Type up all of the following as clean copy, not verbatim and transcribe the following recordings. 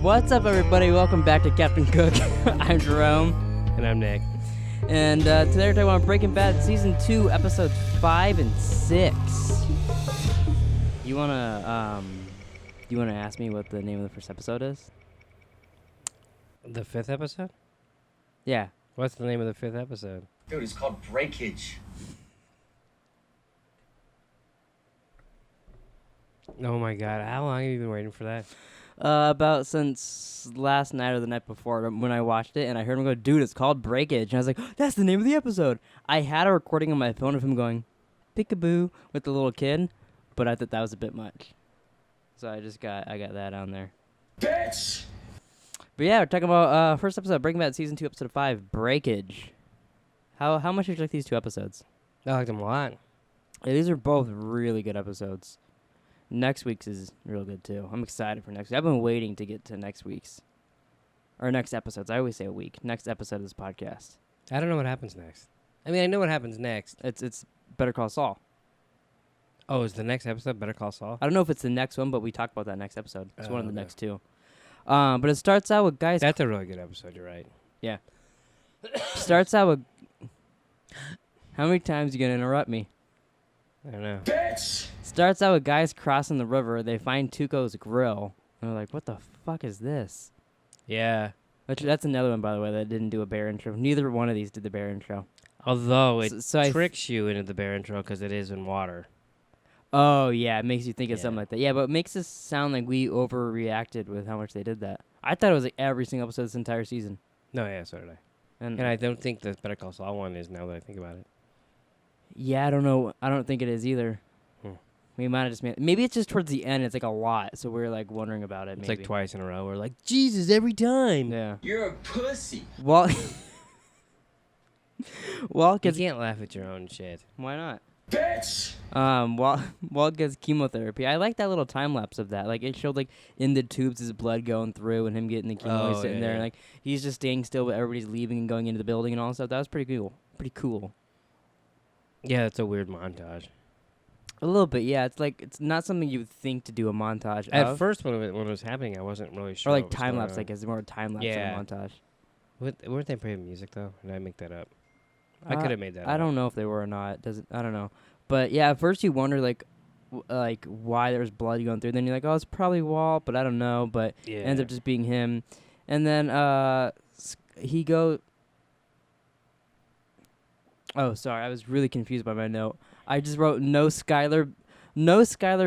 What's up, everybody? Welcome back to Captain Cook. I'm Jerome. And I'm Nick. And today we're talking about Breaking Bad Season 2, Episodes 5 and 6. You wanna ask me what the name of the first episode is? The fifth episode? Yeah. What's the name of the fifth episode? Dude, it's called Breakage. Oh my god, how long have you been waiting for that? About since last night or the night before when I watched it, and I heard him go, dude, it's called Breakage. And I was like, that's the name of the episode. I had a recording on my phone of him going, Peekaboo, with the little kid, but I thought that was a bit much. So I got that on there. Bitch! But yeah, we're talking about first episode, Breaking Bad Season 2, Episode 5, Breakage. How much did you like these two episodes? I liked them a lot. Yeah, these are both really good episodes. Next week's is real good, too. I'm excited for next week. I've been waiting to get to next week's. Or next episodes. I always say a week. Next episode of this podcast. I don't know what happens next. I mean, I know what happens next. It's Better Call Saul. Oh, is the next episode Better Call Saul? I don't know if it's the next one, but we talked about that next episode. It's one of the okay. next two. But it starts out with guys... That's a really good episode, you're right. Yeah. Starts out with... How many times are you going to interrupt me? I don't know. Bitch! Starts out with guys crossing the river. They find Tuco's grill. And they're like, what the fuck is this? Yeah. That's another one, by the way, that didn't do a bear intro. Neither one of these did the bear intro. Although it So tricks you into the bear intro because it is in water. Oh, yeah, it makes you think of Yeah. something like that. Yeah, but it makes us sound like we overreacted with how much they did that. I thought it was like every single episode this entire season. No, yeah, so did I. And I don't think the Better Call Saul one is now that I think about it. yeah, I don't know. I don't think it is either. Hmm. We might have just made... Maybe it's just towards the end. It's like a lot, so we're like wondering about it. It's maybe. like twice in a row. We're like, Jesus, every time. Yeah. You're a pussy. Walt You gets... can't laugh at your own shit. Why not? Bitch! Walt gets chemotherapy. I like that little time lapse of that. Like, it showed, like, in the tubes his blood going through and him getting the chemo. He's sitting there, yeah. and, like, he's just staying still, but everybody's leaving and going into the building and all that stuff. That was pretty cool. Pretty cool. Yeah, that's a weird montage. A little bit, yeah. It's like, it's not something you would think to do a montage At of. first, when it was happening, I wasn't really sure. Or, like, what was time going lapse, on. like, it's more a time lapse Yeah. than a montage. Weren't they playing music, though? Did I make that up? I could have made that up. I don't know if they were or not. I don't know. But yeah, at first you wonder like why there was blood going through. Then you're like, oh, it's probably Walt, but I don't know. But Yeah. it ends up just being him. And then he go. Oh, sorry, I was really confused by my note. I just wrote no Skylar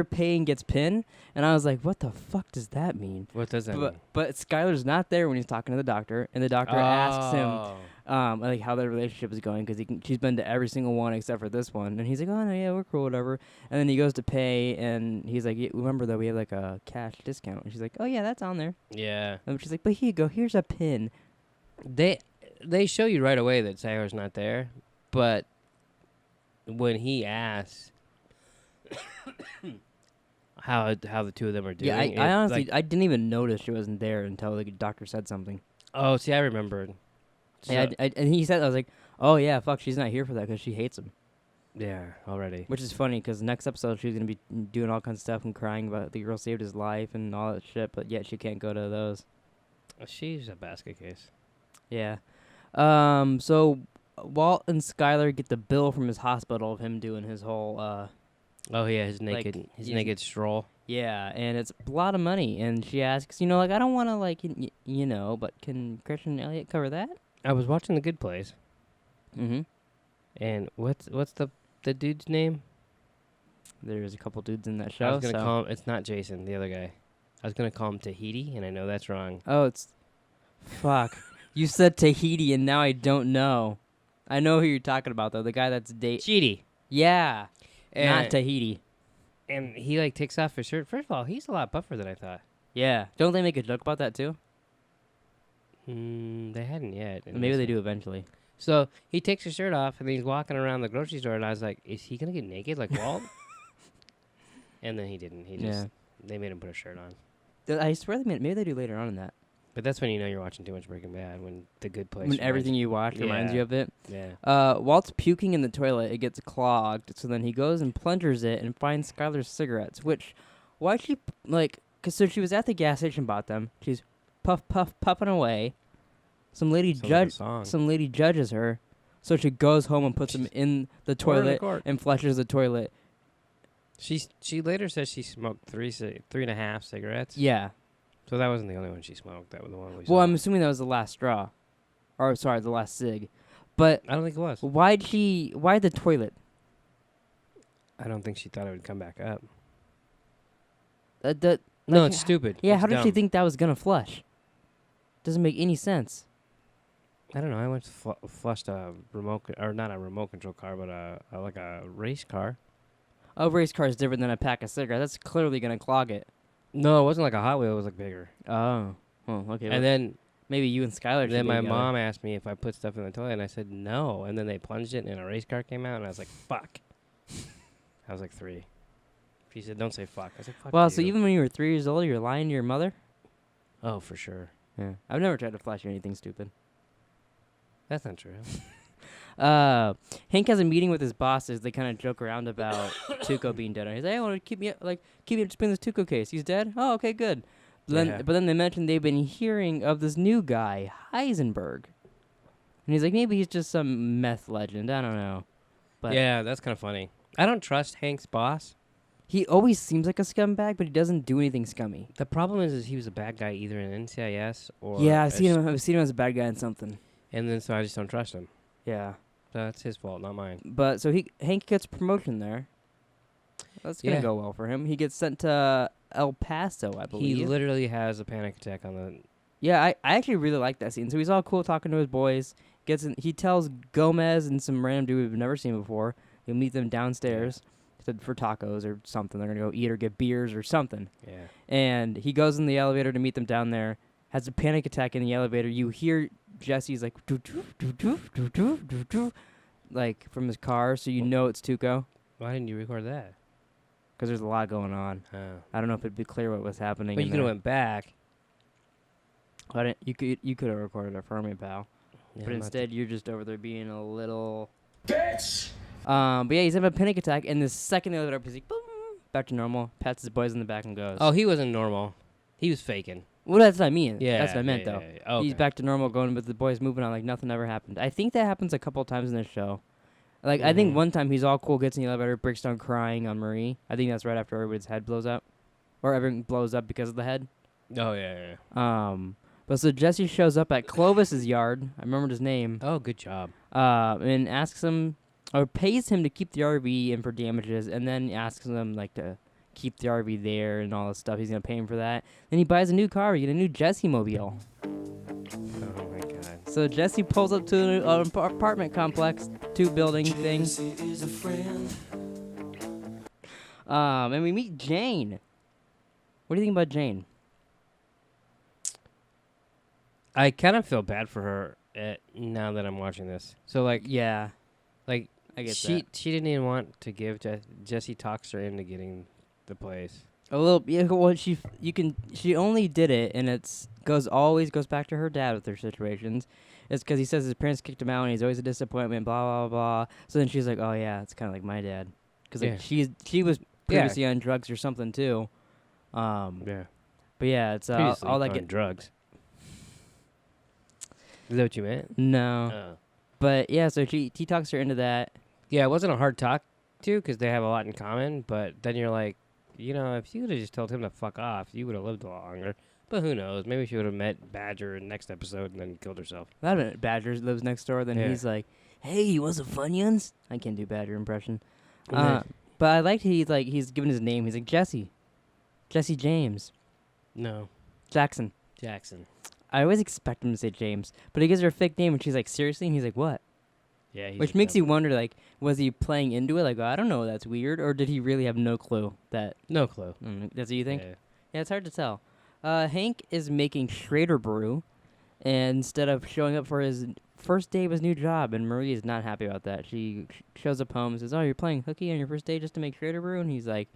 Payne gets pinned, and I was like, what the fuck does that mean? What does that mean? But Skylar's not there when he's talking to the doctor, and the doctor asks him. Oh. Like how their relationship is going because she's been to every single one except for this one, and he's like, oh no, yeah, we're cool, whatever. And then he goes to pay, and he's like, yeah, remember though, we have like a cash discount. And she's like, oh yeah, that's on there. Yeah. And she's like, but here you go, here's a pin. They show you right away that Sayer's not there, but when he asks how the two of them are doing, Yeah, I honestly I didn't even notice she wasn't there until the doctor said something. Oh, see, I remembered. Yeah, and he said, I was like, oh yeah, fuck, she's not here for that because she hates him. Yeah, already. Which is funny because next episode she's gonna be doing all kinds of stuff and crying about the girl saved his life and all that shit, but yet she can't go to those. She's a basket case. Yeah. So Walt and Skylar get the bill from his hospital of him doing his whole Oh yeah, his naked stroll. yeah, and it's a lot of money. And she asks, like, I don't want to like but can Christian Elliott cover that? I was watching The Good Place, Mm-hmm. and what's the dude's name? There's a couple dudes in that I show. was gonna call him. It's not Jason, the other guy. I was gonna call him Tahiti, and I know that's wrong. Oh, it's fuck. You said Tahiti, and now I don't know. I know who you're talking about though. The guy that's Chidi. Yeah, not And, Tahiti. and he like takes off his shirt. First of all, he's a lot buffer than I thought. Yeah, don't they make a joke about that too? They hadn't yet. Maybe they do eventually. So he takes his shirt off and he's walking around the grocery store, and I was like, "Is he gonna get naked like Walt?" And then he didn't. He just they made him put a shirt on. I swear maybe they do later on in that. But that's when you know you're watching too much Breaking Bad, when The Good Place. When everything you watch reminds you of it. Yeah. Walt's puking in the toilet. It gets clogged. So then he goes and plungers it and finds Skylar's cigarettes. Which, why she, like, because so she was at the gas station, bought them. She's puffing away. Some lady Sounds like a judge. song. Some lady judges her, so she goes home and puts them in the toilet court. and flushes the toilet. She later says she smoked 3.5 cigarettes. Yeah. So that wasn't the only one she smoked. That was the one we Well, saw. I'm assuming that was the last straw, or sorry, the last cig. But I don't think it was. why the toilet? I don't think she thought it would come back up. No, It's stupid. Yeah, It's how did she dumb. think that was gonna flush? Doesn't make any sense. I don't know. I once flushed a not a remote control car, but like a race car. A race car is different than a pack of cigarettes. That's clearly gonna clog it. No, it wasn't like a Hot Wheel. It was like bigger. Oh, okay. And then maybe you and Skylar. then my mom asked me if I put stuff in the toilet, and I said no. And then they plunged it, and a race car came out, and I was like, "Fuck." I was like 3. She said, "Don't say fuck." I said, "Fuck." Well, you. so even when you were 3 years old, you're lying to your mother. Oh, for sure. Yeah, I've never tried to flash anything stupid. That's not true. Hank has a meeting with his bosses. They kind of joke around about Tuco being dead. He's like, "Hey, I want to keep me just bring this Tuco case. He's dead. Oh, okay, good." But then they mentioned they've been hearing of this new guy, Heisenberg, and he's like, maybe he's just some meth legend. I don't know. But Yeah, that's kind of funny. I don't trust Hank's boss. he always seems like a scumbag, but he doesn't do anything scummy. The problem is he was a bad guy either in NCIS or Yeah, I've seen him as a bad guy in something. and then so I just don't trust him. Yeah. So that's his fault, not mine. But so Hank gets promotion there. That's gonna Yeah. go well for him. He gets sent to El Paso, I believe. He literally has a panic attack on the. Yeah, I actually really like that scene. So he's all cool talking to his boys. He tells Gomez and some random dude we've never seen before. He'll meet them downstairs for tacos or something. They're gonna go eat or get beers or something. Yeah. And he goes in the elevator to meet them down there. Has a panic attack in the elevator. You hear Jesse's like doo doo doo doo doo doo doo doo, like from his car, so you know it's Tuco. Why didn't you record that? Because there's a lot going on. Oh. I don't know if it'd be clear what was happening. But you could have went back. You could have recorded it for me, pal. Yeah, But instead, you're just over there being a little. Bitch! But yeah, he's having a panic attack, and the second the elevator opens, he's like, boom, back to normal. Pats his boys in the back and goes. Oh, he wasn't normal. He was faking. Well, that's what I mean. Yeah, that's what I meant though. Okay. He's back to normal, going with the boys moving on like nothing ever happened. I think that happens a couple of times in this show. Like I think one time he's all cool, gets in the elevator, breaks down crying on Marie. I think that's right after everybody's head blows up, or everything blows up because of the head. Oh yeah. But so Jesse shows up at Clovis's yard. I remembered his name. Oh, good job. And asks him, or pays him to keep the RV in for damages, and then asks him like to keep the RV there and all this stuff. He's gonna pay him for that. Then he buys a new car. You get a new Jesse mobile. Oh my God. So Jesse pulls up to an apartment complex, 2-building thing. And we meet Jane. What do you think about Jane? I kind of feel bad for her now that I'm watching this. So like, Yeah, like I get she that. she didn't even want to give Jesse talks her into getting the place. A little, yeah. Well, she only did it, and always goes back to her dad with her situations. It's because he says his parents kicked him out, and he's always a disappointment. Blah blah blah. So then she's like, "Oh yeah, it's kind of like my dad," because like she was previously on drugs or something too. Yeah. But yeah, it's Previously all that on get drugs. Is that what you meant? no. But yeah, so he talks her into that. Yeah, it wasn't a hard talk to because they have a lot in common. But then you're like, you know, if you would have just told him to fuck off, you would have lived a lot longer. But who knows? Maybe she would have met Badger in the next episode and then killed herself. That Badger lives next door. Then he's like, "Hey, you want some Funyuns?" I can't do Badger impression. But I liked he's given his name. He's like Jesse James No. Jackson. I always expect him to say James, but he gives her a fake name, and she's like, "Seriously?" And he's like, "What?" Yeah. Which makes you wonder, like, was he playing into it? Like, I don't know, that's weird, or did he really have no clue that? No clue. That's what you think? Yeah. Yeah, it's hard to tell. Hank is making Schrader brew, and instead of showing up for his first day of his new job, and Marie is not happy about that. She shows up home and says, "Oh, you're playing hooky on your first day just to make Schrader brew?" And he's like,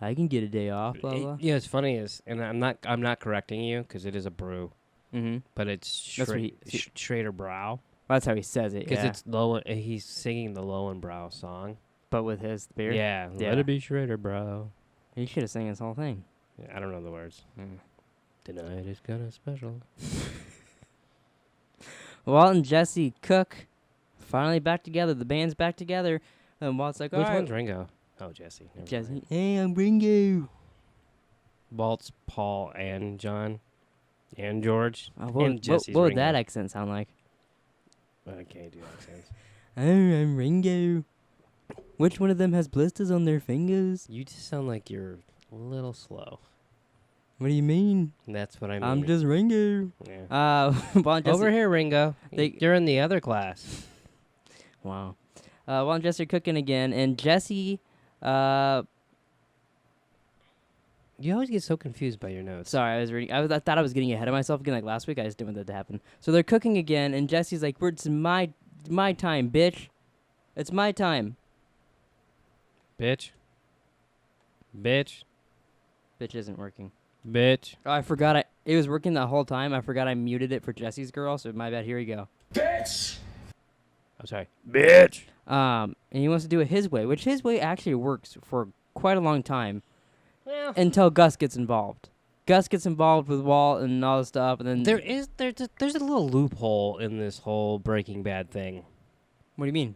"I can get a day off." Blah blah. Yeah, it's funny and I'm not correcting you because it is a brew, but it's That's what Schrader Brow. That's how he says it. Because Yeah, it's low. He's singing the Lowenbrow song. but with his beard. Yeah, let it be Schrader Brow. He should have sang his whole thing. Yeah, I don't know the words. Tonight is kind of special. Walt and Jesse cook. Finally back together. The band's back together. And Walt's like, Which all right. one's Ringo? Oh, Jesse. Never Jesse, mind. hey, I'm Ringo. Walt's Paul and John and George What, and Jesse's what would Ringo. that accent sound like? I can't do accents. Oh, I'm Ringo. Which one of them has blisters on their fingers? You just sound like you're a little slow. What do you mean? And that's what I mean. I'm just Ringo. Yeah. Walt and Jesse, Over here, Ringo. They- You're in the other class. Wow. Walt and Jesse are cooking again, and Jesse, You always get so confused by your notes. sorry, I was reading. I thought I was getting ahead of myself again, like last week. I just didn't want that to happen. So they're cooking again, and Jesse's like, "It's my time, bitch. It's my time." Bitch. Bitch. Bitch isn't working. Bitch. Oh, I forgot. It was working the whole time. I forgot I muted it for Jesse's girl. So my bad. Here we go. Bitch! I'm sorry. Bitch. And he wants to do it his way, which his way actually works for quite a long time Well, until Gus gets involved. Gus gets involved with Walt and all this stuff, and then there's a little loophole in this whole Breaking Bad thing, What do you mean?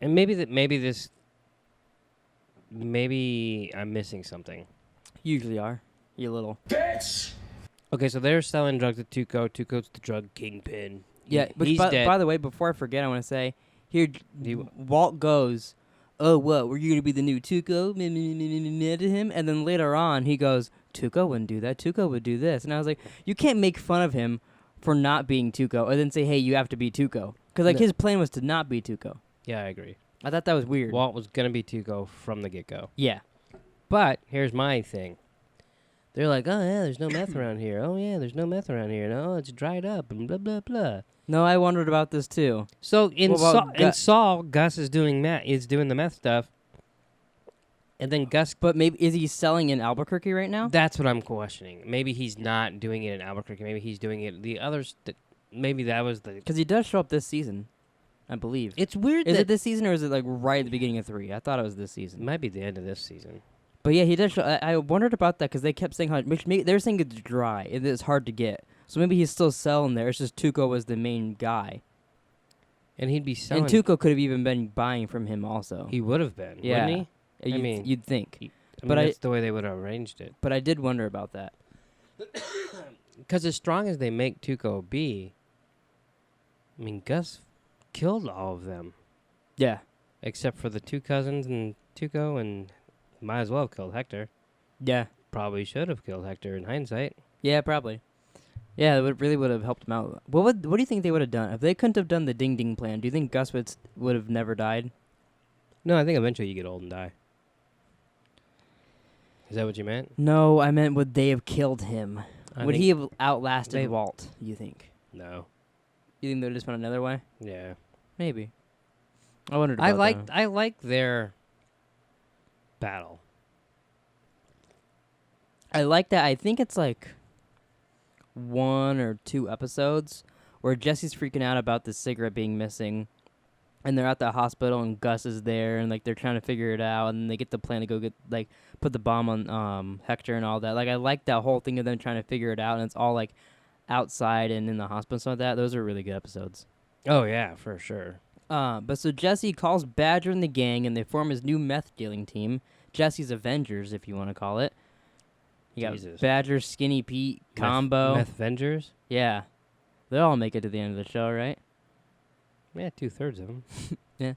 and maybe I'm missing something. Usually are. You little. Bitch! Okay, so they're selling drugs to Tuco. Tuco's the drug kingpin. Yeah, which he's by, dead. by the way, before I forget, I want to say, here, He- Walt goes, "Oh, what, were you going to be the new Tuco?" To him, and then later on, he goes, "Tuco wouldn't do that. Tuco would do this." And I was like, you can't make fun of him for not being Tuco, and then say, hey, you have to be Tuco. Because, like, No. his plan was to not be Tuco. Yeah, I agree. I thought that was weird. Walt was gonna be Tuco from the get-go. Yeah. But here's my thing. They're like, oh yeah, there's no meth around here. Oh yeah, there's no meth around here. No, it's dried up and blah blah blah. No, I wondered about this, too. So in What about in Saul, Gus is doing the meth stuff, and then Gus. But maybe, is he selling in Albuquerque right now? That's what I'm questioning. Maybe he's not doing it in Albuquerque. Maybe he's doing it the others. Maybe that was the. Because he does show up this season, I believe. It's weird. Is that it this season, or is it, like, right at the beginning of 3? I thought it was this It season. might be the end of this season. But yeah, he does show. I wondered about that because they kept saying they're saying it's dry. It's hard to get. So maybe he's still selling there. It's just Tuco was the main guy. And he'd be selling. And Tuco could have even been buying from him also. He would have been, Yeah. wouldn't he? You'd think. I But mean, that's the way they would have arranged it. But I did wonder about that. Because as strong as they make Tuco be, I mean, Gus killed all of them. Yeah. Except for the two cousins and Tuco, and might as well have killed Hector. Yeah. Probably should have killed Hector in hindsight. Yeah, probably. Yeah, it really would have helped him out. What do you think they would have done if they couldn't have done the ding ding plan? Do you think Gus would have never died? No, I think eventually you get old and die. Is that what you meant? No, I meant would they have killed him? I Would think- he have outlasted they- Walt? You think? No. You think they would have just found another way? Yeah. Maybe. I wondered. About that. I like their battle. I like that. I think it's like 1 or 2 episodes where Jesse's freaking out about the cigarette being missing, and they're at the hospital, and Gus is there, and like they're trying to figure it out, and they get the plan to go put the bomb on Hector and all that. Like, I like that whole thing of them trying to figure it out, and it's all like outside and in the hospital and stuff like that. Those are really good episodes. Oh, yeah, for sure. But so Jesse calls Badger and the gang, and they form his new meth dealing team, Jesse's Avengers, if you want to call it. You got Jesus. Badger, Skinny Pete combo. Meth Vengers? Yeah. They'll all make it to the end of the show, right? Yeah, 2/3 of them. But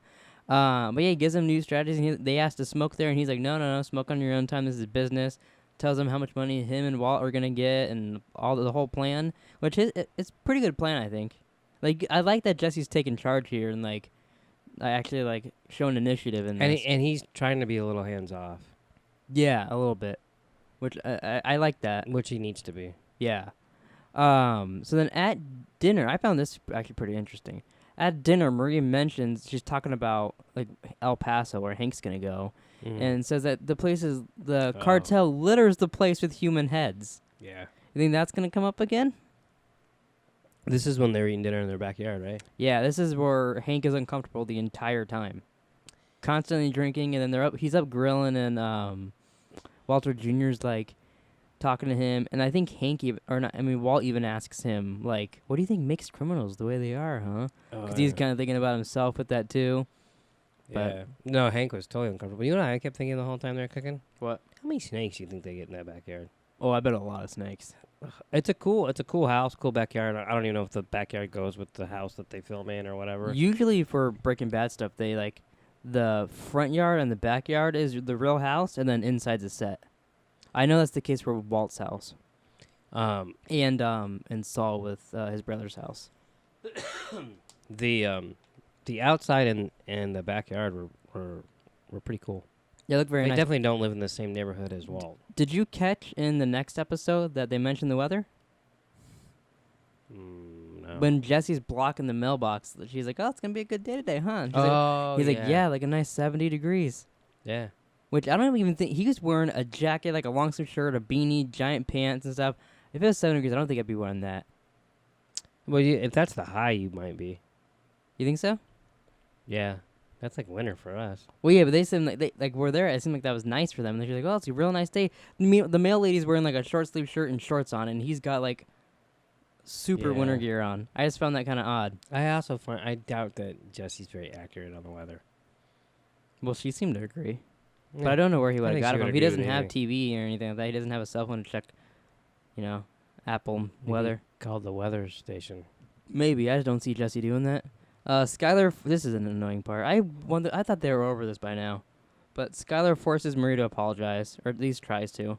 yeah, he gives them new strategies. And they ask to smoke there, and he's like, no, smoke on your own time. This is business. Tells them how much money him and Walt are going to get and all the whole plan, which is it's a pretty good plan, I think. Like, I like that Jesse's taking charge here and, like, actually, like, showing initiative in And, this. and he's trying to be a little hands-off, Yeah, a little bit. Which I like that. which he needs to be. Yeah. So then at dinner, I found this actually pretty interesting. At dinner, Maria mentions she's talking about like El Paso, where Hank's gonna go, Mhm. and says that the Oh. cartel litters the place with human heads. Yeah. You think that's gonna come up again? This is when they're eating dinner in their backyard, right? Yeah, this is where Hank is uncomfortable the entire time, constantly drinking, and then he's up grilling, and Walter Jr.'s like, talking to him, and I think Walt even asks him, like, what do you think makes criminals the way they are, huh? Because he's kind of thinking about himself with that, too. But Yeah. No, Hank was totally uncomfortable. You know what I kept thinking the whole time they were cooking? What? How many snakes do you think they get in that backyard? Oh, I bet a lot of snakes. It's a cool house, cool backyard. I don't even know if the backyard goes with the house that they film in or whatever. Usually for Breaking Bad stuff, they, like, the front yard and the backyard is the real house, and then inside's a set. I know that's the case for Walt's house. And Saul with his brother's house. The outside and the backyard were pretty cool. They look very They nice. definitely don't live in the same neighborhood as Walt. Did you catch in the next episode that they mentioned the weather? No. When Jesse's blocking the mailbox, she's like, "Oh, it's gonna be a good day today, huh?" He's like, "Yeah, like a nice 70 degrees." Yeah. Which I don't even think he was wearing a jacket, like a long sleeve shirt, a beanie, giant pants and stuff. If it was 7 degrees, I don't think I'd be wearing that. Well, if that's the high, you might be. You think so? Yeah. That's like winter for us. Well, yeah, but they seemed like we're there. It seemed like that was nice for them. And they're like, "Oh, it's a real nice day." The mail lady's wearing like a short sleeve shirt and shorts on, and he's got like super winter Yeah. gear on. I just found that kind of odd. I doubt that Jesse's very accurate on the weather. Well, she seemed to agree. Yeah. But I don't know where he I would have think got she it would from. He agree doesn't with have anything. TV or anything like that. He doesn't have a cell phone to check, Apple Maybe weather. Called the weather station. Maybe. I just don't see Jesse doing that. Skylar, this is an annoying part. I thought they were over this by now. But Skylar forces Marie to apologize, or at least tries to.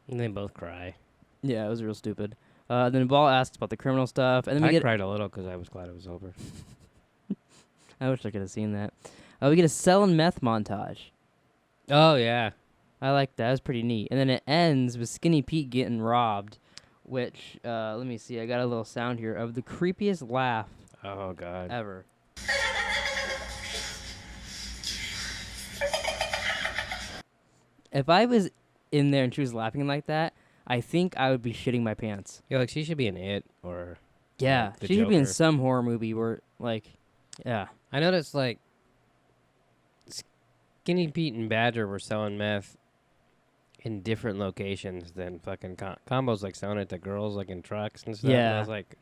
And they both cry. Yeah, it was real stupid. Then Ball asks about the criminal stuff, and then we I get. cried a little because I was glad it was over. I wish I could have seen that. We get a selling meth montage. Oh, yeah. I like that. It was pretty neat. And then it ends with Skinny Pete getting robbed, which, let me see. I got a little sound here of the creepiest laugh Oh, God. ever. If I was in there and she was laughing like that, I think I would be shitting my pants. Yeah, like she should be in It or... Yeah, The she should be in Joker. some horror movie where, like, yeah. I noticed, like, Skinny Pete and Badger were selling meth in different locations than fucking Combo's, like, selling it to girls, like, in trucks and stuff. And Yeah. I was like,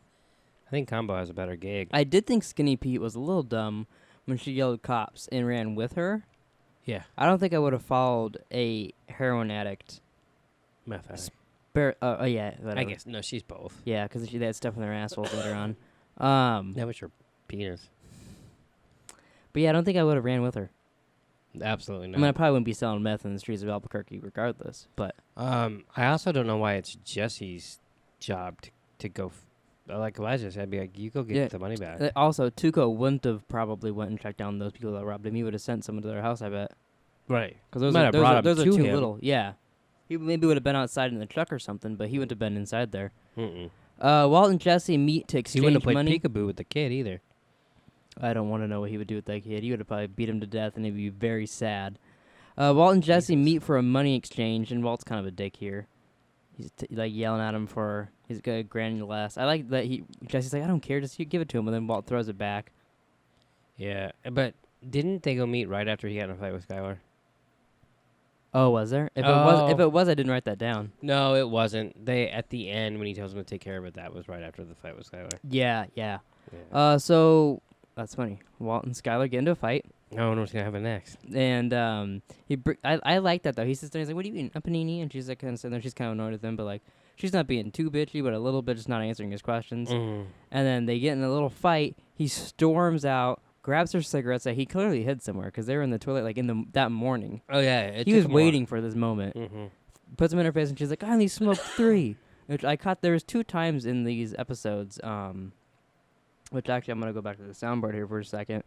I think Combo has a better gig. I did think Skinny Pete was a little dumb when she yelled cops and ran with her. Yeah. I don't think I would have followed a heroin addict. Meth addict. Yeah, whatever. I guess. No, she's both. Yeah, because they had stuff in their assholes later on. That was her penis. But yeah, I don't think I would have ran with her. Absolutely not. I mean, I probably wouldn't be selling meth in the streets of Albuquerque regardless. But I also don't know why it's Jesse's job to go... like Elijah said, I'd be like, you go get Yeah. the money back. Also, Tuco wouldn't have probably went and checked down those people that robbed him. He would have sent someone to their house, I bet. Right. Because those Might are, have those brought are, him those are to too him. little. Yeah. He maybe would have been outside in the truck or something, but he would have been inside there. Mm-mm. Walt and Jesse meet to He exchange wouldn't have played money. Peekaboo with the kid either. I don't want to know what he would do with that kid. He would have probably beat him to death, and he'd be very sad. Walt and Jesse meet for a money exchange, and Walt's kind of a dick here. He's like yelling at him for he's got a grand less. I like that Jesse's like, I don't care, just you give it to him, and then Walt throws it back. Yeah, but didn't they go meet right after he got in a fight with Skylar? Oh, was there? If Oh. it was, I didn't write that down. No, it wasn't. They at the end when he tells him to take care of it, that was right after the fight with Skylar. Yeah. Yeah. So that's funny. Walt and Skylar get into a fight, I wonder what's gonna happen next. and I like that though. He sits there, he's like, "What do you mean, a panini?" And she's like, kind of sitting there. She's kind of annoyed with him, but like, she's not being too bitchy, but a little bit, just not answering his questions. Mm. And then they get in a little fight. He storms out, grabs her cigarettes that he clearly hid somewhere because they were in the toilet like that morning. Oh yeah, He was waiting for this moment. Mm-hmm. Puts them in her face, and she's like, "I only smoked 3." Which I caught. There was 2 times in these episodes. Which actually I'm gonna go back to the soundboard here for a second.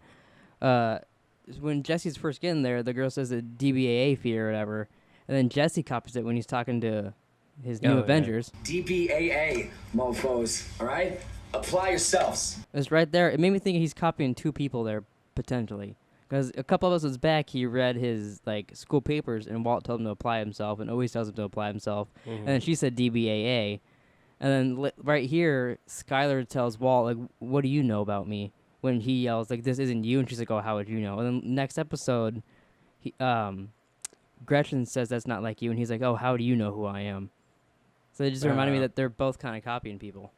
When Jesse's first getting there, the girl says a DBAA fee or whatever, and then Jesse copies it when he's talking to his new Oh, yeah. Avengers. DBAA, mofos. All right? Apply yourselves. It's right there. It made me think he's copying 2 people there potentially, because a couple of episodes back he read his like school papers and Walt told him to apply himself and always tells him to apply himself, and then she said DBAA, and then right here Skylar tells Walt like, "What do you know about me?" When he yells like, "This isn't you," and she's like, "Oh, how would you know?" And then next episode, Gretchen says that's not like you, and he's like, "Oh, how do you know who I am?" So it just reminded me that they're both kind of copying people.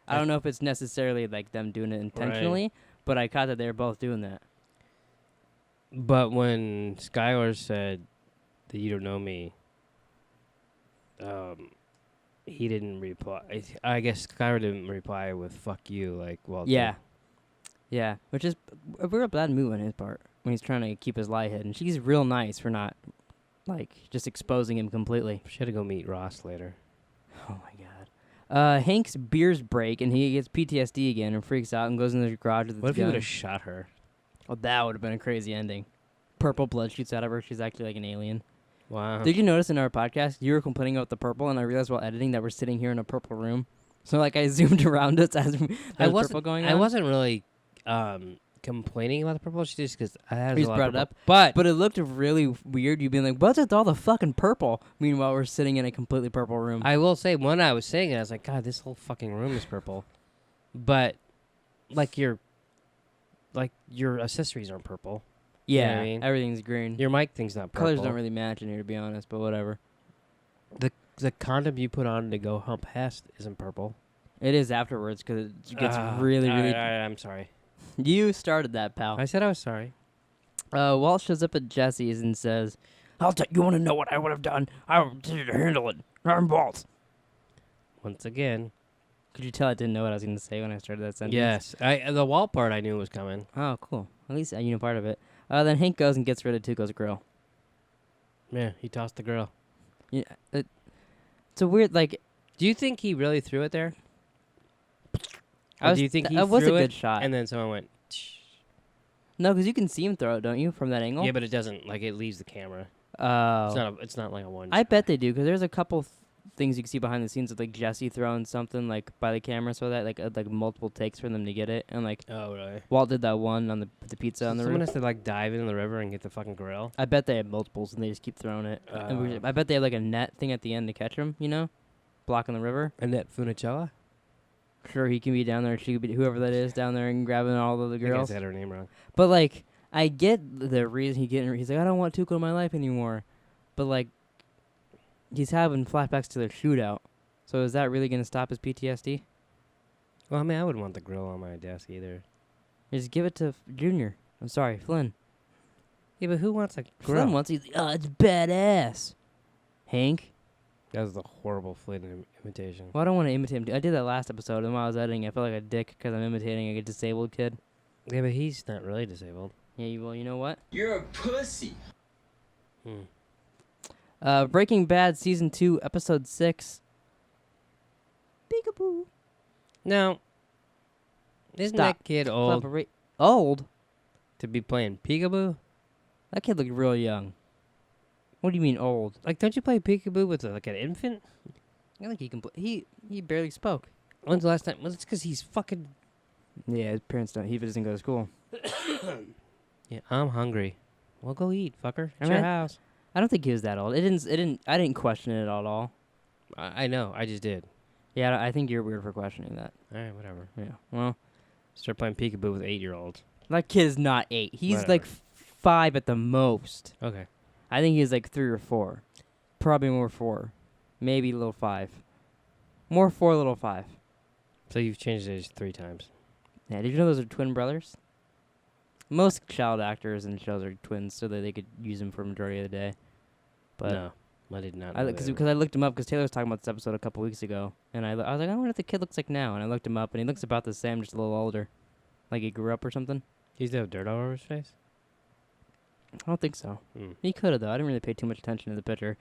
I don't know if it's necessarily like them doing it intentionally, but I caught that they were both doing that. But when Skylar said that you don't know me, he didn't reply. I guess Skylar didn't reply with "fuck you" like Walt did. Yeah, which is a real bad move on his part when he's trying to keep his lie hidden. She's real nice for not, like, just exposing him completely. Should have go meet Ross later. Oh my god. Hank's beers break and he gets PTSD again and freaks out and goes in the garage with his What if he gun. would have shot her? Oh, that would have been a crazy ending. Purple blood shoots out of her. She's actually like an alien. Wow. Did you notice in our podcast you were complaining about the purple, and I realized while editing that we're sitting here in a purple room. So like I zoomed around us as there's purple going on. I wasn't really complaining about the purple. It's just because I had We a just lot brought of it purple. up. But it looked really weird. You being like, "What's with all the fucking purple?" Meanwhile, we're sitting in a completely purple room. I will say, when I was saying it, I was like, God, this whole fucking room is purple. But like your accessories aren't purple. yeah, you know what I mean? everything's green. Your mic thing's not purple. Colors don't really match in here, to be honest. But whatever. The condom you put on to go hump Hest isn't purple. It is afterwards because it gets really. All right, I'm sorry. You started that, pal. I said I was sorry. Walt shows up at Jesse's and says, you want to know what I would have done? I would handle it. I'm Walt. Once again. Could you tell I didn't know what I was going to say when I started that sentence? Yes. The Walt part I knew was coming. Oh, cool. At least you know part of it. Then Hank goes and gets rid of Tuco's grill. Yeah, he tossed the girl. Yeah, it's a weird, like... Do you think he really threw it there? Or do you think he that was a threw good it shot. and then someone went... No, because you can see him throw it, don't you, from that angle? Yeah, but it doesn't. Like, it leaves the camera. Oh. It's not like a one I shot. bet they do, because there's a couple things you can see behind the scenes of, like, Jesse throwing something, like, by the camera, so that, like multiple takes for them to get it. And, like, Oh, really? Walt did that one on the pizza on the Someone roof. has to, like, dive in the river and get the fucking grill. I bet they have multiples, and they just keep throwing it. I bet they have, like, a net thing at the end to catch them, you know? Blocking the river. Annette Funicello? Sure, he can be down there. She could be whoever that is down there and grabbing all of the I think girls. I said her name wrong. But like, I get the reason he's like, I don't want Tuco in my life anymore. But like, he's having flashbacks to their shootout. So is that really gonna stop his PTSD? Well, I mean, I wouldn't want the grill on my desk either. Just give it to Junior. I'm sorry, Flynn. Yeah, but who wants a grill? Flynn wants. It's badass. Hank. That was a horrible Flynn imitation. Well, I don't want to imitate him. I did that last episode, and while I was editing, I felt like a dick because I'm imitating a disabled kid. Yeah, but he's not really disabled. Yeah, well, you know what? You're a pussy. Breaking Bad Season 2, Episode 6. Peekaboo. Now, isn't Stop. that kid old Old? to be playing Peekaboo? That kid looked real young. What do you mean old? Like, don't you play Peekaboo with like an infant? I think he can play. He barely spoke. When's the last time? Well, it's because he's fucking... Yeah, his parents don't. He doesn't go to school. Yeah, I'm hungry. Well, go eat, fucker. It's I your mean, house. I don't think he was that old. I didn't question it at all. I know. I just did. Yeah, I think you're weird for questioning that. All right, whatever. Yeah. Well, Start playing Peekaboo with 8-year-olds. that kid is not 8. He's Whatever. like 5 at the most. Okay. I think he's like 3 or 4. Probably more 4. Maybe a little 5. More 4, little 5. So you've changed age 3 times. Yeah, did you know those are twin brothers? Most child actors in shows are twins so that they could use them for a majority of the day. But No, I did not know that. because I looked him up because Taylor was talking about this episode a couple weeks ago, and I was like, I wonder what the kid looks like now, and I looked him up, and he looks about the same, just a little older, like he grew up or something. He used to have dirt all over his face? I don't think so. Mm. He could have though. I didn't really pay too much attention to the picture.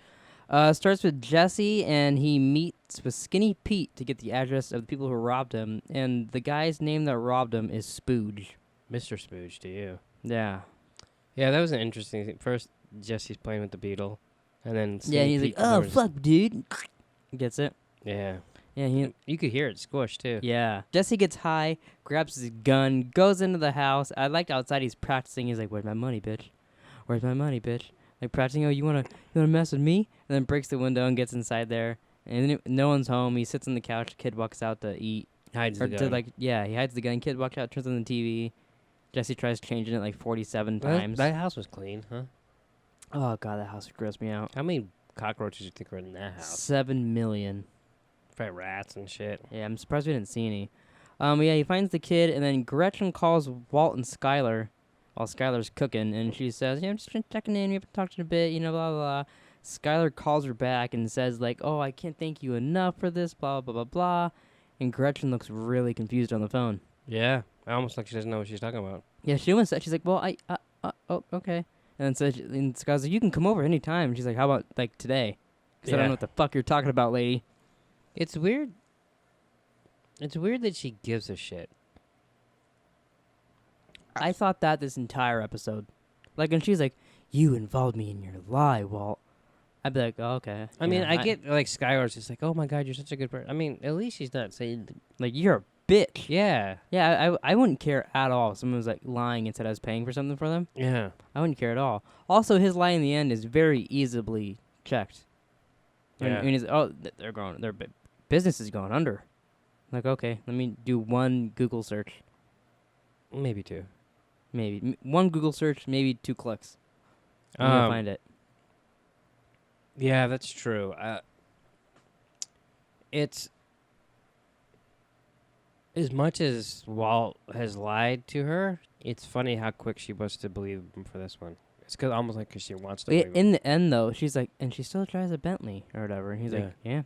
Starts with Jesse, and he meets with Skinny Pete to get the address of the people who robbed him, and the guy's name that robbed him is Spooge. Mr. Spooge to you. Yeah. Yeah, that was an interesting thing. First, Jesse's playing with the beetle, and then... Yeah, and he's like, oh, fuck, dude. Gets it? Yeah. Yeah, You could hear it squish, too. Yeah. Jesse gets high, grabs his gun, goes into the house. I liked outside he's practicing. He's like, where's my money, bitch? Where's my money, bitch? Like practicing, you wanna mess with me? And then breaks the window and gets inside there. And then no one's home. He sits on the couch. Kid walks out to eat. Hides the gun. He hides the gun. Kid walks out, turns on the TV. Jesse tries changing it like 47 times. That house was clean, huh? Oh, God, that house would gross me out. How many cockroaches do you think are in that house? 7 million. Probably rats and shit. Yeah, I'm surprised we didn't see any. Yeah, he finds the kid, and then Gretchen calls Walt and Skylar while Skylar's cooking, and she says, "Yeah, I'm just checking in. We haven't talked in a bit, blah blah blah." Skylar calls her back and says, like, "Oh, I can't thank you enough for this, blah blah blah blah." And Gretchen looks really confused on the phone. Yeah, almost like she doesn't know what she's talking about. Yeah, she almost said, she's like, "Well, oh, okay." And then and Skylar's like, "You can come over anytime." And she's like, "How about like today?" Because I don't know what the fuck you're talking about, lady. It's weird. It's weird that she gives a shit. I thought that this entire episode. Like, and she's like, "You involved me in your lie, Walt." I'd be like, "Oh, okay." I mean, I get, like, Skylar's just like, "Oh, my God, you're such a good person." I mean, at least she's not saying... Like, you're a bitch. Yeah. Yeah, I wouldn't care at all if someone was, like, lying and said I was paying for something for them. Yeah. I wouldn't care at all. Also, his lie in the end is very easily checked. Yeah. I mean, their business is going under. Like, okay, let me do one Google search. Maybe two. Maybe. One Google search, maybe 2 clicks. I'm going to find it. Yeah, that's true. It's... As much as Walt has lied to her, it's funny how quick she was to believe him for this one. It's almost like because she wants to believe him. In the end, though, she's like, and she still drives a Bentley or whatever. And he's like, yeah,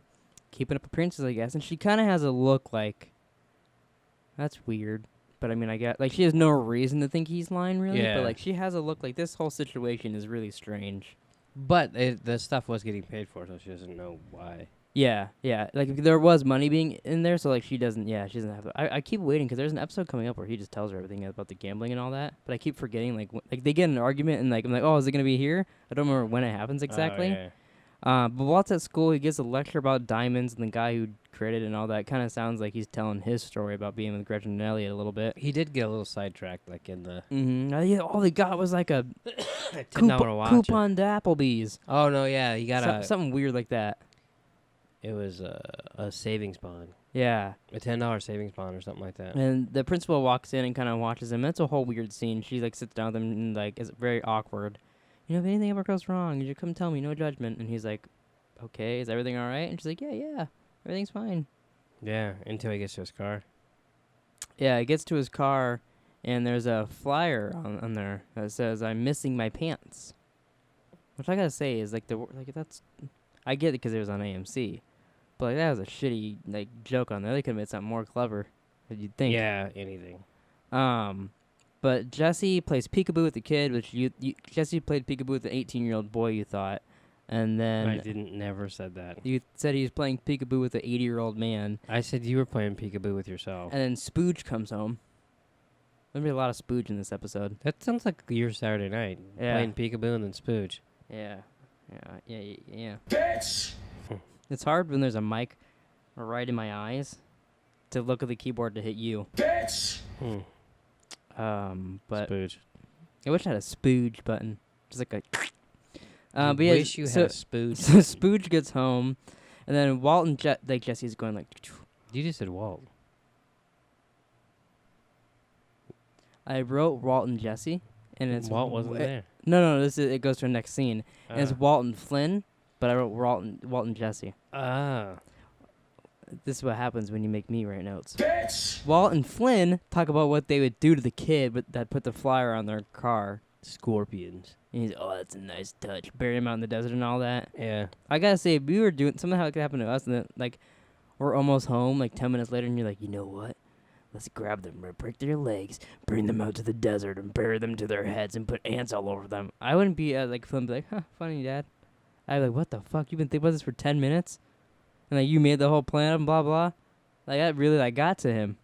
keeping up appearances, I guess. And she kind of has a look like, that's weird. But I mean, I get, like, she has no reason to think he's lying, really. Yeah. But, like, she has a look like this whole situation is really strange. But the stuff was getting paid for, so she doesn't know why. Yeah, yeah. Like, there was money being in there, so, like, she doesn't have to. I keep waiting, because there's an episode coming up where he just tells her everything about the gambling and all that. But I keep forgetting, like, they get in an argument, and, like, I'm like, oh, is it going to be here? I don't remember when it happens exactly. Oh, yeah. But Walt's at school, he gives a lecture about diamonds, and the guy who created it and all that kind of sounds like he's telling his story about being with Gretchen and Elliot a little bit. He did get a little sidetracked, like in the... Mm-hmm. Yeah, all they got was, like, a $10 coupon to Applebee's. Oh, no, yeah, he got Something weird like that. It was a savings bond. Yeah. A $10 savings bond or something like that. And the principal walks in and kind of watches him. It's a whole weird scene. She, like, sits down with him and, like, is very awkward. You know, if anything ever goes wrong, you should come tell me, no judgment. And he's like, okay, is everything all right? And she's like, yeah, everything's fine. Yeah, until he gets to his car. Yeah, he gets to his car, and there's a flyer on there that says, "I'm missing my pants." Which I gotta say is, like, that's... I get it because it was on AMC. But, like, that was a shitty, like, joke on there. They could have made something more clever, than you'd think. Yeah, anything. But Jesse plays Peekaboo with the kid, which Jesse played Peekaboo with the 18-year-old boy, you thought. And then... I never said that. You said he was playing Peekaboo with the 80-year-old man. I said you were playing Peekaboo with yourself. And then Spooge comes home. There'll be a lot of Spooge in this episode. That sounds like your Saturday night. Yeah. Playing Peekaboo and then Spooge. Yeah. Bitch! It's hard when there's a mic right in my eyes to look at the keyboard to hit you. Bitch! But Spooge. I wish I had a Spooge button. Just like a... I but yeah, wish you had a Spooge. So Spooge gets home, and then Walt and Jesse's going like... You just said Walt. I wrote Walt and Jesse, and it's... Walt wasn't there. No, it goes to the next scene. And it's Walt and Flynn, but I wrote Walt and Jesse. Ah. This is what happens when you make me write notes. Bitch! Walt and Flynn talk about what they would do to the kid but that put the flyer on their car. Scorpions. And he's, oh, that's a nice touch. Bury him out in the desert and all that. Yeah. I gotta say, if we were doing something like that happened to us, and then, like, we're almost home, like 10 minutes later, and you're like, you know what? Let's grab them, break their legs, bring them out to the desert, and bury them to their heads, and put ants all over them. I wouldn't be like Flynn, be like, huh, funny, Dad. I'd be like, what the fuck? You've been thinking about this for 10 minutes, and like you made the whole plan, and blah blah. Like that really like got to him.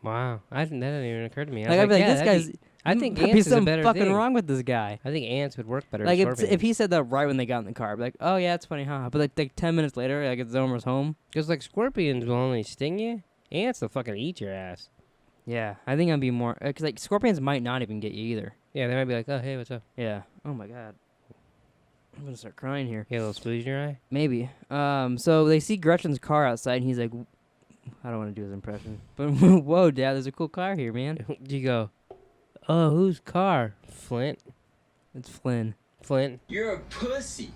Wow. That didn't even occur to me. Like I'd be like, this guy's. I think there'd ants be is a something better fucking thing. wrong with this guy. I think ants would work better. Like than if he said that right when they got in the car, I'd be like, oh yeah, it's funny, huh? But like 10 minutes later, like it's almost home. Because like scorpions will only sting you. Ants will fucking eat your ass. Yeah, I think I'd be more because like scorpions might not even get you either. Yeah, they might be like, oh hey, what's up? Yeah. Oh my god. I'm gonna start crying here. You got a little splooge in your eye? Maybe. So they see Gretchen's car outside, and he's like, I don't want to do his impression, but whoa, Dad, there's a cool car here, man. You go, oh, whose car? Flint. It's Flynn. Flint. You're a pussy.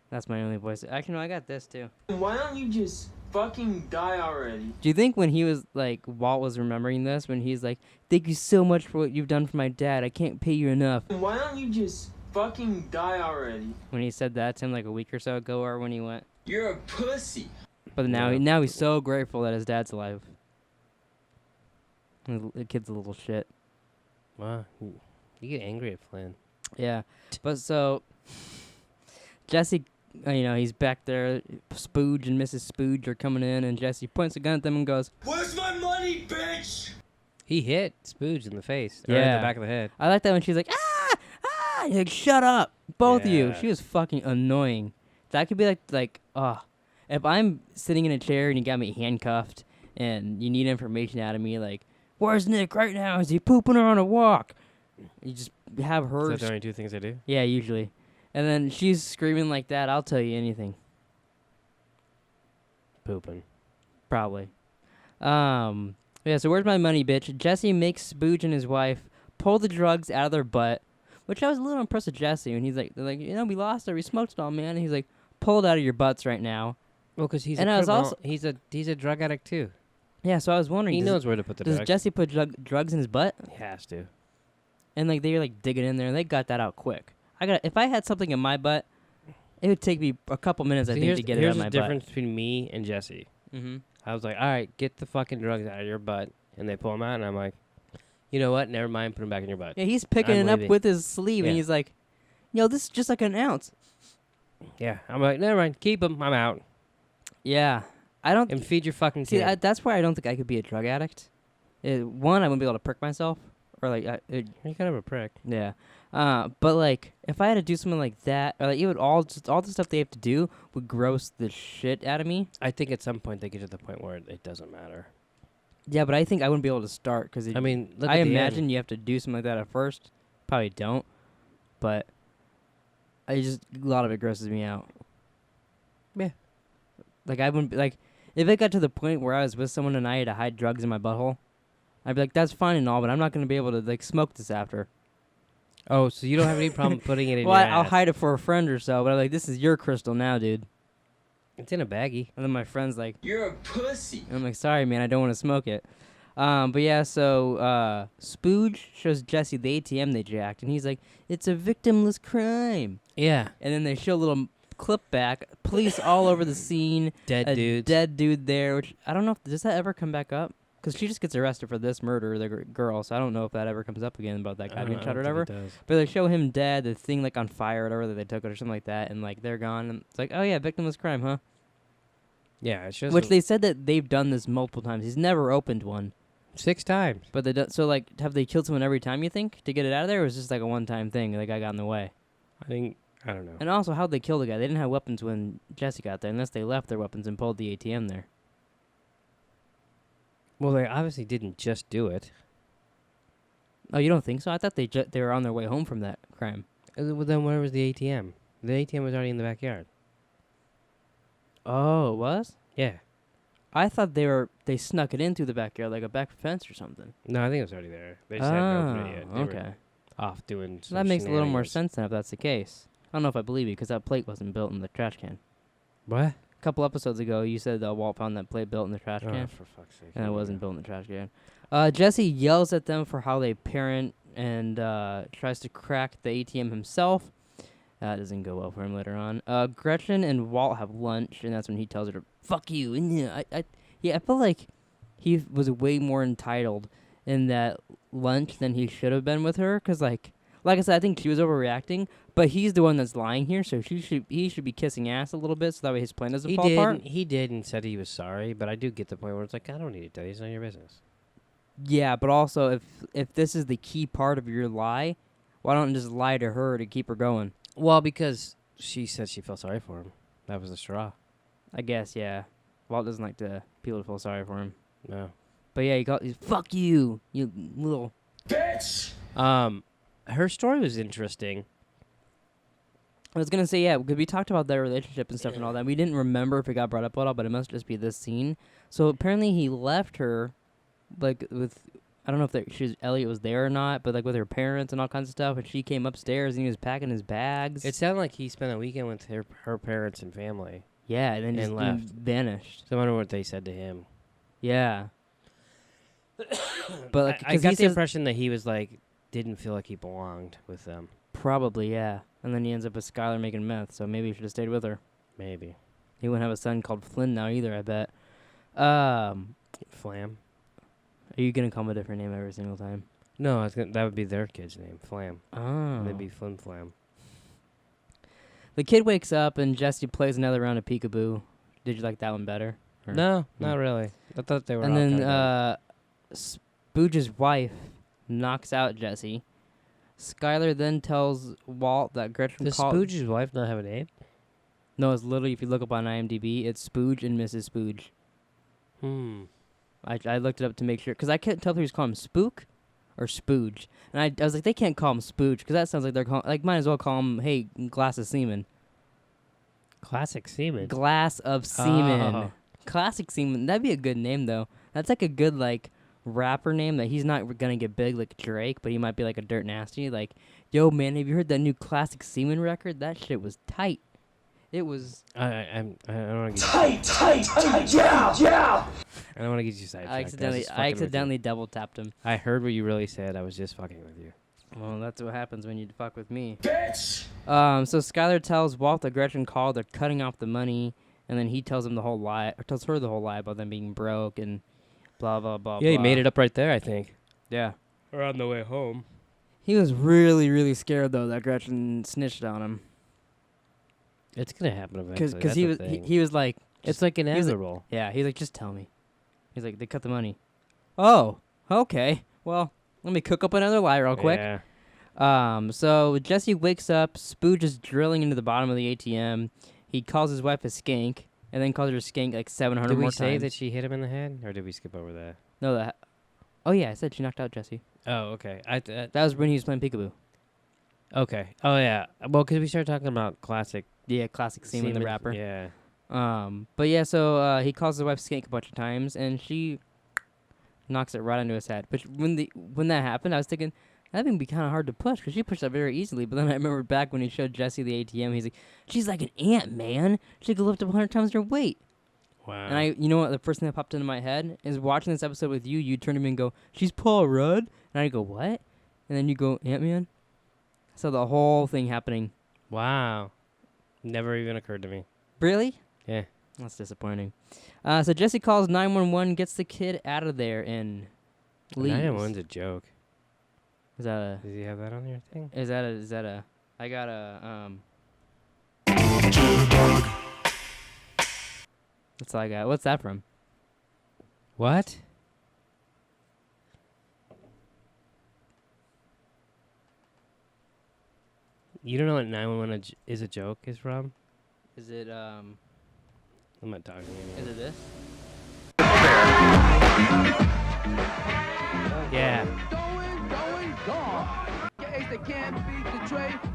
That's my only voice. Actually, no, I got this too. Why don't you just fucking die already. Do you think when he was like Walt was remembering this when he's like, "Thank you so much for what you've done for my dad. I can't pay you enough." Why don't you just fucking die already? When he said that to him like a week or so ago, or when he went. You're a pussy. But now Yeah. now he's so grateful that his dad's alive. The kid's a little shit. Wow. You get angry at Flynn. Yeah, but so Jesse, he's back there. Spooge and Mrs. Spooge are coming in, and Jesse points a gun at them and goes, Where's my money, bitch? He hit Spooge in the face. Or in Yeah. the back of the head. I like that when she's like, ah, he's like, shut up, both of you. Yeah. She was fucking annoying. That could be if I'm sitting in a chair and you got me handcuffed and you need information out of me, like, where's Nick right now? Is he pooping or on a walk? You just have her. Is that the only two things I do? Yeah, usually. And then she's screaming like that. I'll tell you anything. Pooping. Probably. Yeah, so where's my money, bitch? Jesse makes Spooge and his wife pull the drugs out of their butt, which I was a little impressed with Jesse. And they're like, we lost it. We smoked it all, man. And he's like, pull it out of your butts right now. Well, because he's And a I was criminal. also- he's a drug addict too. Yeah, so I was wondering, He does, knows where to put the does drugs. Jesse put drugs in his butt? He has to. And like they were like digging in there, and they got that out quick. If I had something in my butt, it would take me a couple minutes, I think, to get it out of my Here's the difference between me and Jesse. butt. Mm-hmm. I was like, all right, get the fucking drugs out of your butt. And they pull them out, and I'm like, you know what? Never mind. Put them back in your butt. Yeah, he's picking I'm it up leaving. with his sleeve, and Yeah. he's like, this is just like an ounce. Yeah. I'm like, never mind. Keep them. I'm out. Yeah. I don't... And feed your fucking See, kid. that's why I don't think I could be a drug addict. One, I wouldn't be able to prick myself. Or like... You're kind of a prick. Yeah. But like, if I had to do something like that, or like it would all the stuff they have to do would gross the shit out of me. I think at some point they get to the point where it doesn't matter. Yeah, but I think I wouldn't be able to start because I mean, look I at the imagine end. you have to do something like that at first. Probably don't, but a lot of it grosses me out. Yeah. Like I wouldn't like if it got to the point where I was with someone and I had to hide drugs in my butthole. I'd be like, that's fine and all, but I'm not gonna be able to like smoke this after. Oh, so you don't have any problem putting it in Well, your I'll ass. hide it for a friend or so, but I'm like, this is your crystal now, dude. It's in a baggie. And then my friend's like, You're a pussy. and I'm like, sorry, man, I don't want to smoke it. But yeah, so Spooge shows Jesse the ATM they jacked, and he's like, it's a victimless crime. Yeah. And then they show a little clip back, police all over the scene, Dead a dudes. dead dude there, which I don't know, does that ever come back up? Because she just gets arrested for this murder, the girl, so I don't know if that ever comes up again about that guy being shot or whatever. But they show him dead, the thing like on fire or whatever that they took it or something like that, and like they're gone, and it's like, oh yeah, victimless crime, huh? Yeah, it's just Which they said that they've done this multiple times. He's never opened one. 6 times. But they so like, have they killed someone every time, you think, to get it out of there, or was it just like a one-time thing, the guy got in the way? I don't know. And also, how'd they kill the guy? They didn't have weapons when Jesse got there, unless they left their weapons and pulled the ATM there. Well, they obviously didn't just do it. Oh, you don't think so? I thought they were on their way home from that crime. Well, then where was the ATM? The ATM was already in the backyard. Oh, it was? Yeah. I thought they snuck it in through the backyard, like a back fence or something. No, I think it was already there. They just hadn't opened it yet. They were Okay. off doing some That makes a little more shenanigans. sense then if that's the case. I don't know if I believe you, because that plate wasn't built in the trash can. What? A couple episodes ago, you said Walt found that plate built in the trash Oh, can. for fuck's sake. And it wasn't built in the trash can. Jesse yells at them for how they parent and tries to crack the ATM himself. That doesn't go well for him later on. Gretchen and Walt have lunch, and that's when he tells her to fuck you. And I feel like he was way more entitled in that lunch than he should have been with her. Because like I said, I think she was overreacting, but he's the one that's lying here, so he should be kissing ass a little bit, so that way his plan doesn't fall apart. He did and said he was sorry, but I do get the point where it's like, I don't need to tell you. It's none of your business. Yeah, but also if this is the key part of your lie, why don't you just lie to her to keep her going? Well, because she said she felt sorry for him. That was the straw. I guess, yeah. Walt doesn't like people to feel sorry for him. No. But yeah, he's fuck you, you little. Bitch! Her story was interesting. I was gonna say, yeah, because we talked about their relationship and stuff and all that. We didn't remember if it got brought up at all, but it must just be this scene. So apparently he left her, like with, I don't know if Elliot was there or not, but like with her parents and all kinds of stuff. And she came upstairs and he was packing his bags. It sounded like he spent a weekend with her parents and family. Yeah, and then just left. vanished. So I wonder what they said to him. Yeah. But like, I 'cause got he the says impression that he was like, didn't feel like he belonged with them. probably, yeah. And then he ends up with Skylar making meth, so maybe he should have stayed with her. Maybe. He wouldn't have a son called Flynn now either, I bet. Flam? Are you gonna call him a different name every single time? No, that would be their kid's name, Flam. Oh. They'd be Flim Flam. The kid wakes up and Jesse plays another round of Peekaboo. Did you like that one better? Or- No, not really. I thought they were And all then kinda Spooge's wife knocks out Jesse. Skylar then tells Walt that Gretchen Does called. Spooge's wife not have a name? No, it's literally, if you look up on IMDb, it's Spooge and Mrs. Spooge. I looked it up to make sure, because I couldn't tell if he was calling him Spook or Spooge. And I was like, they can't call him Spooge, because that sounds like they're calling, like, might as well call him, hey, Glass of Semen. Classic semen. Glass of Semen. Oh. Classic Semen. That'd be a good name, though. That's like a good, like, rapper name that he's not gonna get big like Drake, but he might be like a Dirt Nasty. Like, yo, man, have you heard that new Classic Semen record? That shit was tight. It was. I don't want to Tight, yeah. I don't want to get you sidetracked. I accidentally double tapped him. I heard what you really said. I was just fucking with you. Well, that's what happens when you fuck with me. Bitch. So Skylar tells Walt that Gretchen called. They're cutting off the money, and then he tells him the whole lie, or tells her the whole lie about them being broke and blah blah blah. Yeah, he blah. made it up right there, I think. Yeah. Or on the way home. He was really, really scared though that Gretchen snitched on him, It's gonna happen eventually. because he was like, It's like was like- inevitable. yeah, he's like, just tell me. He's like, they cut the money. Oh, okay. Well, let me cook up another lie real quick. Yeah. So Jesse wakes up. Spooge is drilling into the bottom of the ATM. He calls his wife a skank, and then calls her a skank like 700 Did more we say times. that she hit him in the head, or did we skip over that? No, that. Oh yeah, I said she knocked out Jesse. Oh, okay. That was when he was playing Peekaboo. Okay. Oh yeah. Well, because we started talking about classic Yeah, classic Seaman the rapper. Yeah. But yeah, so he calls his wife skank a bunch of times, and she knocks it right into his head. But when that happened, I was thinking that would be kind of hard to push, because she pushed that very easily. But then I remembered back when he showed Jesse the ATM, he's like, she's like an ant, man. She could lift up 100 times her weight. Wow. And you know what? The first thing that popped into my head is watching this episode with you. You turn to me and go, she's Paul Rudd, and I go, what? And then you go, Ant-Man. So the whole thing happening. Wow. Never even occurred to me. Really? Yeah. That's disappointing. So Jesse calls 911, gets the kid out of there, and leaves. 911's a joke. Is that a? Does he have that on your thing? Is that a? I got a That's all I got. What's that from? What? You don't know what 911 is a joke is from? Is it I'm not talking to you. Is it this? Yeah.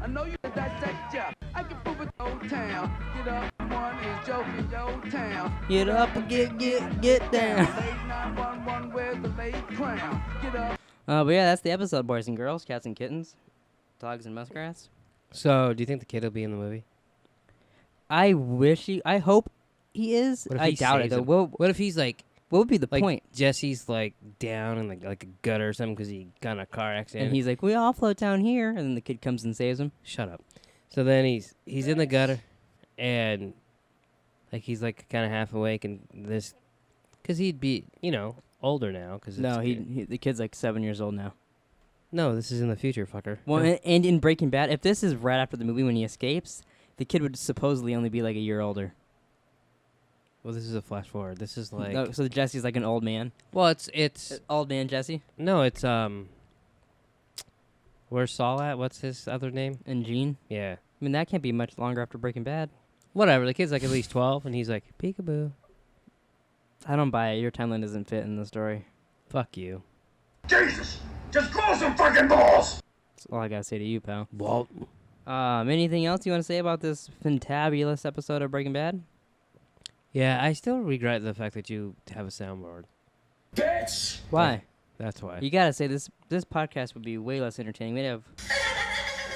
I know you dissect ya. I can prove it old town. Get up, one is joking your town. Get up and get down. Late 911, where's the late crown? Get up. But yeah, that's the episode, boys and girls, cats and kittens, dogs and muskrats. So, do you think the kid will be in the movie? I hope he is. What if I he doubt it saves though. him? What if he's like What would be the like point? Jesse's like down in like a gutter or something because he got in a car accident? And he's like, we all float down here, and then the kid comes and saves him. Shut up. So then he's in the gutter, and like he's like kind of half awake, and this because he'd be older now. Cause No, the kid's like 7 years old now. No, this is in the future, fucker. Well, No. and in Breaking Bad, if this is right after the movie when he escapes, the kid would supposedly only be like a year older. Well, this is a flash forward. This is like No, so Jesse's like an old man. well, it's Old man Jesse no, it's where's Saul at? What's his other name? and Gene. Yeah, I mean, that can't be much longer after Breaking Bad. whatever. The kid's like at least 12, and he's like peekaboo. I don't buy it. Your timeline doesn't fit in the story. Fuck you, Jesus! Just grow some fucking balls! That's all I gotta say to you, pal. Walt. Anything else you want to say about this fantabulous episode of Breaking Bad? Yeah, I still regret the fact that you have a soundboard. Bitch! Why? That's why. You gotta say this podcast would be way less entertaining. We'd have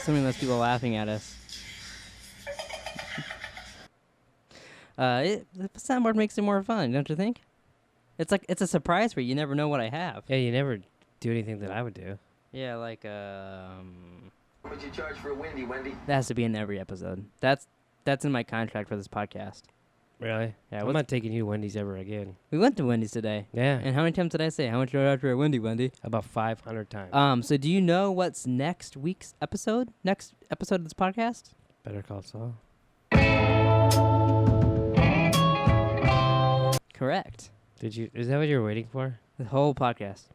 so many less people laughing at us. The soundboard makes it more fun, don't you think? It's a surprise for you. You never know what I have. Yeah, you never do anything that I would do. Yeah, like What would you charge for a Wendy, Wendy? that has to be in every episode. That's in my contract for this podcast. Really? Yeah, I'm not taking you to Wendy's ever again. We went to Wendy's today. Yeah. And how many times did I say how much do I after a Wendy? About 500 times. So do you know what's next week's episode? Next episode of this podcast? Better Call Saul. Correct. Is that what you were waiting for? The whole podcast.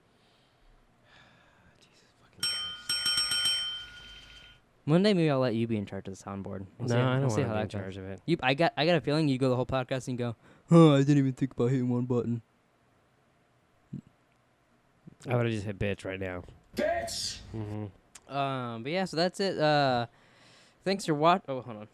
One day maybe I'll let you be in charge of the soundboard. No, I don't we'll want see to how be in that goes. charge of it. I got a feeling you go the whole podcast and go, oh, I didn't even think about hitting one button. I would have just hit bitch right now. Bitch! Mm-hmm. But yeah, so that's it. Thanks for watching. Oh, hold on.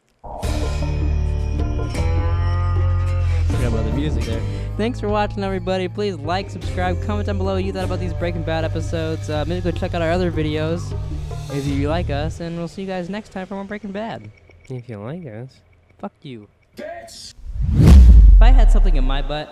Forgot about the music there. Thanks for watching, everybody. Please like, subscribe, comment down below what you thought about these Breaking Bad episodes. Maybe go check out our other videos if you like us, and we'll see you guys next time for more Breaking Bad. If you like us. Fuck you. Bitch! If I had something in my butt,